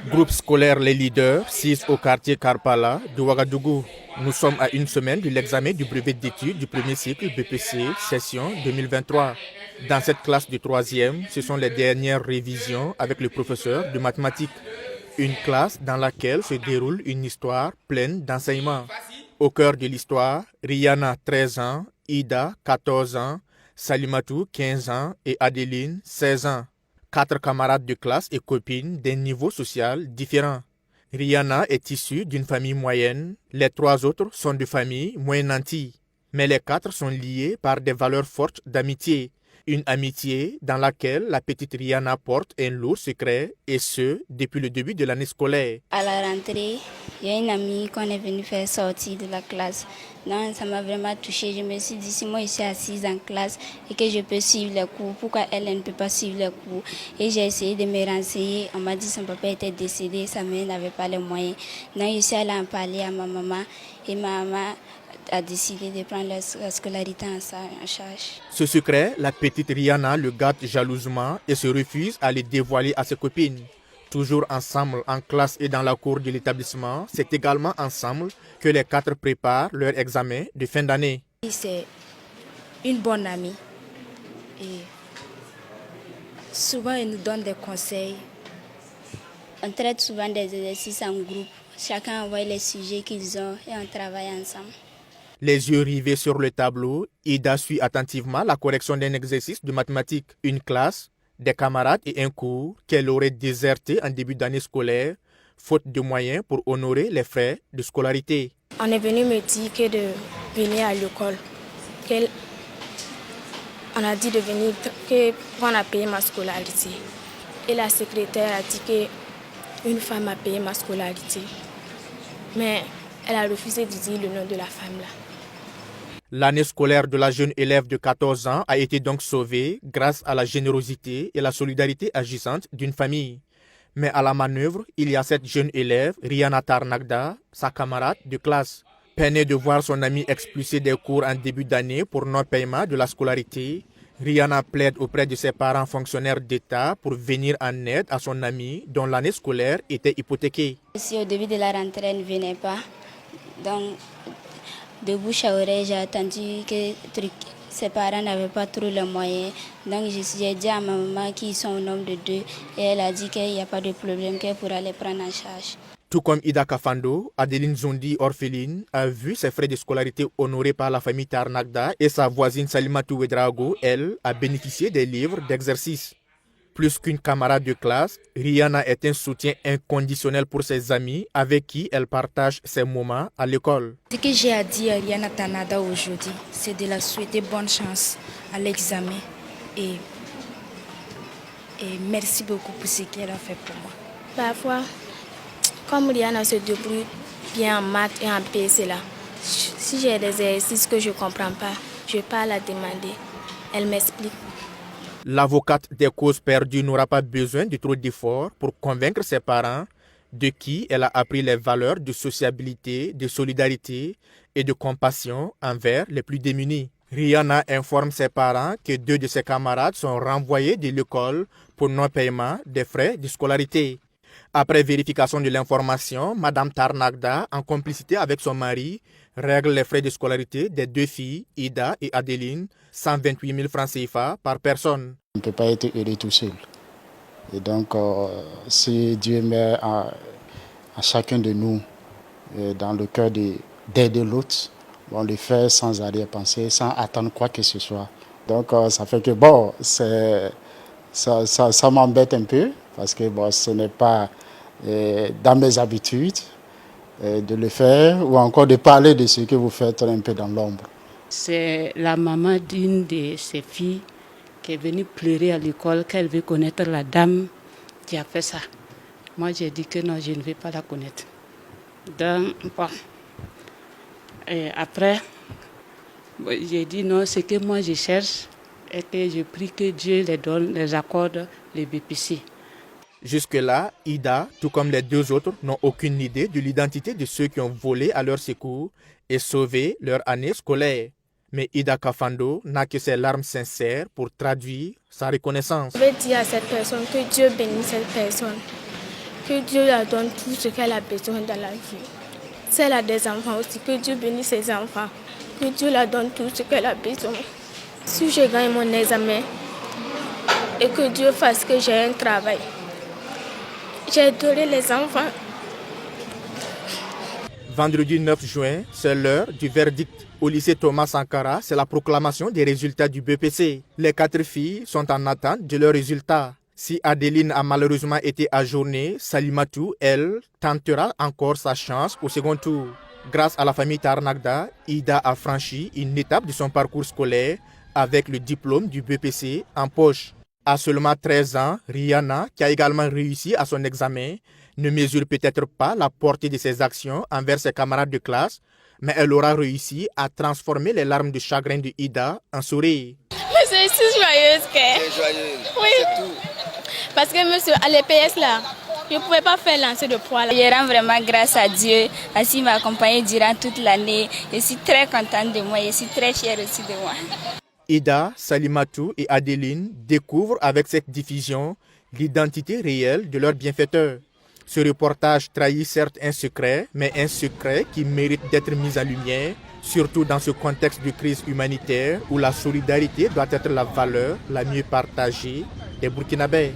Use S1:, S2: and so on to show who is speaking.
S1: Groupe scolaire Les Leaders, 6 au quartier Karpala de Ouagadougou. Nous sommes à une semaine de l'examen du brevet d'études du premier cycle BPC, session 2023. Dans cette classe de 3e, ce sont les dernières révisions avec le professeur de mathématiques. Une classe dans laquelle se déroule une histoire pleine d'enseignements. Au cœur de l'histoire, Rihanna, 13 ans, Ida, 14 ans, Salimatou, 15 ans et Adeline, 16 ans. 4 camarades de classe et copines d'un niveau social différent. Rihanna est issue d'une famille moyenne, les 3 autres sont de familles moins nanties. Mais les 4 sont liés par des valeurs fortes d'amitié. Une amitié dans laquelle la petite Rihanna porte un lourd secret, et ce, depuis le début de l'année scolaire.
S2: À la rentrée, il y a une amie qu'on est venu faire sortir de la classe. Donc, ça m'a vraiment touchée. Je me suis dit, si moi je suis assise en classe et que je peux suivre les cours, pourquoi elle ne peut pas suivre les cours? Et j'ai essayé de me renseigner. On m'a dit que son papa était décédé, sa mère n'avait pas les moyens. Donc, je suis allée en parler à ma maman et ma maman a décidé de prendre la scolarité en charge.
S1: Ce secret, la petite Rihanna le garde jalousement et se refuse à le dévoiler à ses copines. Toujours ensemble en classe et dans la cour de l'établissement, c'est également ensemble que les 4 préparent leur examen de fin d'année.
S3: C'est une bonne amie et souvent elle nous donne des conseils.
S2: On traite souvent des exercices en groupe. Chacun envoie les sujets qu'ils ont et on travaille ensemble.
S1: Les yeux rivés sur le tableau, Ida suit attentivement la correction d'un exercice de mathématiques. Une classe, des camarades et un cours qu'elle aurait déserté en début d'année scolaire, faute de moyens pour honorer les frais de scolarité.
S3: On est venu me dire que de venir à l'école. On a dit de venir, qu'on a payé ma scolarité. Et la secrétaire a dit qu'une femme a payé ma scolarité. Mais elle a refusé de dire le nom de la femme là.
S1: L'année scolaire de la jeune élève de 14 ans a été donc sauvée grâce à la générosité et la solidarité agissante d'une famille. Mais à la manœuvre, il y a cette jeune élève, Rihanna Tarnagda, sa camarade de classe. Peinée de voir son amie expulsée des cours en début d'année pour non-paiement de la scolarité, Rihanna plaide auprès de ses parents fonctionnaires d'État pour venir en aide à son amie dont l'année scolaire était hypothéquée.
S2: Si au début de la rentrée, elle ne venait pas, donc de bouche à oreille, j'ai attendu que ses parents n'avaient pas trop les moyens. Donc j'ai dit à ma maman qu'ils sont au nombre de 2 et elle a dit qu'il n'y a pas de problème, qu'elle pourra les prendre en charge.
S1: Tout comme Ida Kafando, Adeline Zondi, orpheline, a vu ses frais de scolarité honorés par la famille Tarnagda et sa voisine Salimatou Ouedraogo, elle, a bénéficié des livres d'exercice. Plus qu'une camarade de classe, Rihanna est un soutien inconditionnel pour ses amis avec qui elle partage ses moments à l'école.
S3: Ce que j'ai à dire à Rihanna Tanada aujourd'hui, c'est de la souhaiter bonne chance à l'examen et merci beaucoup pour ce qu'elle a fait pour moi. Parfois, comme Rihanna se débrouille bien en maths et en PC là, si j'ai des exercices que je ne comprends pas, je ne vais pas la demander. Elle m'explique.
S1: L'avocate des causes perdues n'aura pas besoin de trop d'efforts pour convaincre ses parents de qui elle a appris les valeurs de sociabilité, de solidarité et de compassion envers les plus démunis. Rihanna informe ses parents que 2 de ses camarades sont renvoyés de l'école pour non-paiement des frais de scolarité. Après vérification de l'information, Madame Tarnagda, en complicité avec son mari, règle les frais de scolarité des 2 filles, Ida et Adeline, 128 000 francs CFA par personne.
S4: On ne peut pas être heureux tout seul. Et donc, si Dieu met à chacun de nous dans le cœur d'aider l'autre, on le fait sans arrière-pensée, sans attendre quoi que ce soit. Donc, ça fait que, bon, ça m'embête un peu, parce que bon, ce n'est pas dans mes habitudes de le faire, ou encore de parler de ce que vous faites un peu dans l'ombre.
S5: C'est la maman d'une de ses filles qui est venue pleurer à l'école, qu'elle veut connaître la dame qui a fait ça. Moi, j'ai dit que non, je ne vais pas la connaître. Donc, bon. Et après, j'ai dit non, ce que moi je cherche et que je prie que Dieu les donne, les accorde, les BPC.
S1: Jusque-là, Ida, tout comme les 2 autres, n'ont aucune idée de l'identité de ceux qui ont volé à leur secours et sauvé leur année scolaire. Mais Ida Kafando n'a que ses larmes sincères pour traduire sa reconnaissance.
S3: Je vais dire à cette personne que Dieu bénisse cette personne. Que Dieu leur donne tout ce qu'elle a besoin dans la vie. Si elle a des enfants aussi, que Dieu bénisse ses enfants. Que Dieu leur donne tout ce qu'elle a besoin. Si je gagne mon examen et que Dieu fasse que j'ai un travail, j'aiderai les enfants.
S1: Vendredi 9 juin, c'est l'heure du verdict. Au lycée Thomas Sankara, c'est la proclamation des résultats du BPC. Les 4 filles sont en attente de leurs résultats. Si Adeline a malheureusement été ajournée, Salimatou, elle, tentera encore sa chance au second tour. Grâce à la famille Tarnagda, Ida a franchi une étape de son parcours scolaire avec le diplôme du BPC en poche. À seulement 13 ans, Rihanna, qui a également réussi à son examen, ne mesure peut-être pas la portée de ses actions envers ses camarades de classe, mais elle aura réussi à transformer les larmes de chagrin de Ida en sourire.
S3: Je suis joyeuse, oui. C'est tout. Parce que monsieur, à l'EPS là, je ne pouvais pas faire lancer de poids.
S2: Je rends vraiment grâce à Dieu, ainsi m'a accompagné durant toute l'année. Je suis très contente de moi, je suis très fière aussi de moi.
S1: Ida, Salimatou et Adeline découvrent avec cette diffusion l'identité réelle de leur bienfaiteur. Ce reportage trahit certes un secret, mais un secret qui mérite d'être mis en lumière, surtout dans ce contexte de crise humanitaire où la solidarité doit être la valeur la mieux partagée des Burkinabés.